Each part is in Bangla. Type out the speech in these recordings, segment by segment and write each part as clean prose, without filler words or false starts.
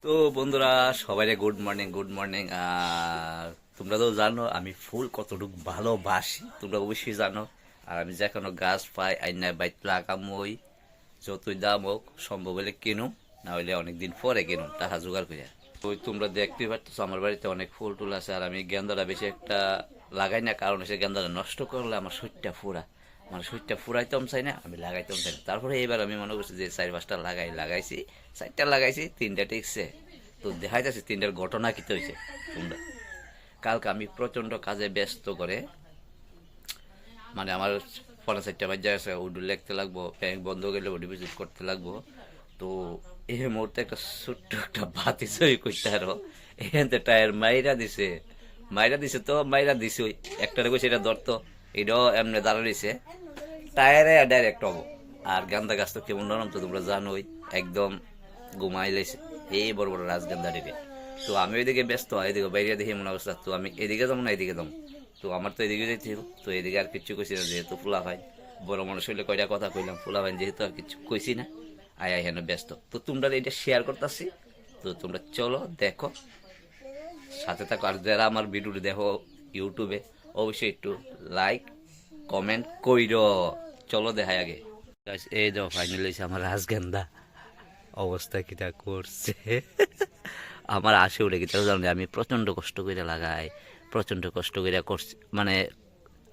তো বন্ধুরা সবাই গুড মর্নিং গুড মর্নিং। আর তোমরা তো জানো আমি ফুল কতটুকু ভালোবাসি, তোমরা অবশ্যই জানো। আর আমি যে কোনো গাছ পাই আইনা বাইত লাগামই, যতই দাম হোক সম্ভব হলে কিনুম, না হলে অনেকদিন পরে কিনুম টাকা জোগাড় করে। তো তোমরা দেখতেই পাচ্ছ আমার বাড়িতে অনেক ফুল টুল আছে। আর আমি গেন্দাটা বেশি একটা লাগাই না, কারণ এসে গেন্দাটা নষ্ট করলে আমার শরীরটা ফুরা, মানে শরীরটা ফুরাইতেও চাই না, আমি লাগাইতেও চাই না। তারপরে এবার আমি মনে করছি যে 4-5টা লাগাইছি, 4টা লাগাইছি, 3টা টিকছে। তো দেখা যাচ্ছে 3টার ঘটনা কি হয়েছে তোমরা। কালকে আমি প্রচণ্ড কাজে ব্যস্ত করে, মানে আমার 5-4টা বাজে আছে, উডু লিখতে লাগবো, ব্যাংক বন্ধ গেলে ওডি ভিজিট করতে লাগবো। তো এই মুহূর্তে একটা ছোট্ট একটা বাতি সই করতে আরো এখান থেকে টায়ার মাইরা দিছে তো মাইরা দিছে ওই একটা কইছে এটা ধরতো, এটাও এমনি দাঁড়া রয়েছে টায়ারে ডাইরেক্ট হবো। আর গান্দা গাছ তো কেমন নরম তো তোমরা জানোই, একদম ঘুমাই লেছে এই বড় বড় রাজগান্ধাটিকে। তো আমি ওইদিকে ব্যস্ত, এদিকে বাইরে দেখি মনে অবস্থা, তো আমি এদিকে যাবো না এদিকে যাবো, তো আমার তো এদিকে যেতে হবে। তো এদিকে আর কিচ্ছু কইছি না, যেহেতু ফুলা ভাই বড় মানুষ হইলে কয়টা কথা কইলাম, ফুলা ভাই যেহেতু আর কিছু কইছি না, আয় আয় হেন ব্যস্ত। তো তোমরা এটা শেয়ার করতেছি, তো তোমরা চলো দেখো, সাথে থাকো। আর যারা আমার ভিডিওটি দেখো ইউটিউবে, অবশ্যই একটু লাইক কমেন্ট কইর। চলো দেখাই আগে। Guys, এই দেখো ফাইনালি আমার রাজগেন্দা অবস্থা কিটা করছে। আমার আসে উঠে গেছে, জানো আমি প্রচণ্ড কষ্ট করে লাগাই, প্রচণ্ড কষ্ট করে করছি, মানে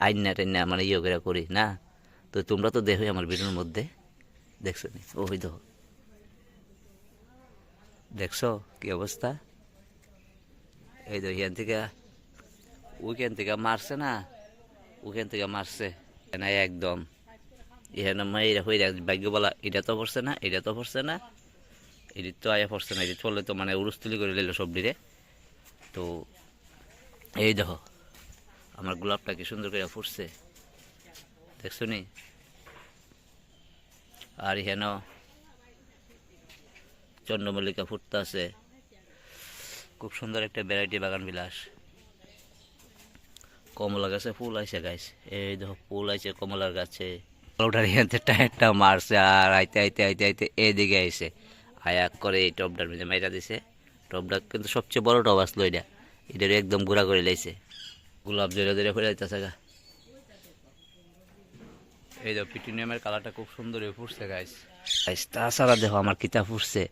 আইনা টাইনা মানে ইয়ে করে করি না। তো তোমরা তো দেখোই আমার ভিডিওর মধ্যে, দেখছো নি? ওই দেখো, দেখছো কি অবস্থা। এই তো ওইখান থেকে মারছে না, ওইখান থেকে মারছে না একদম। এখানে মাইরা হয়ে ভাগ্য বলা, এটা তো পড়ছে না, এটা তো পড়ছে না, এটি তো আয়া পড়ছে না, এটি চললে তো মানে উড়ুস্তুলি করে নিল সবজিরে। তো এই দেখো আমার গোলাপটা কি সুন্দর করে ফুটছে, দেখছো নি? আর এখানে চন্দ্রমল্লিকা ফুটতে আছে, খুব সুন্দর একটা ভ্যারাইটি বাগান বিলাস। কমলা গাছে ফুল আইছে গাছ, এই দেখো ফুল আইছে কমলার গাছে। ওটার এখানে টায়ারটা মারছে, আর আইতে আইতে আইতে আইতে এদিকে আইছে, আয়া করে এই টপটার মধ্যে মাইরা দিছে। টপটা কিন্তু সবচেয়ে বড় টপ আসলো, এটার একদম গুঁড়া করে লাইছে। গোলাপ জোরে জোরে ফেলে যাইতেছে গা। এই দেখো পিটুনিয়ামের কালারটা খুব সুন্দর হয়ে ফুটছে গাছ। তাছাড়া দেখো আমার কিতা ফুটছে,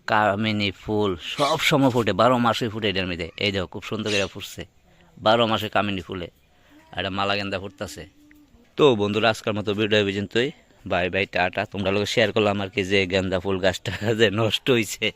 কামিনী ফুল সব সময় ফুটে, 12 মাসে ফুটে এটার মধ্যে। এই দেখো খুব সুন্দর করে ফুটছে, 12 মাসে কামিনী ফুলে। আর এটা মালা গেন্দা ফুটতেছে। তো বন্ধুরা আজকের মতো ভিডিও পর্যন্তই, বাই বাই টাটা। তোমরা লোক শেয়ার করলাম আর কি যে গেন্দা ফুল গাছটা যে নষ্ট হয়েছে।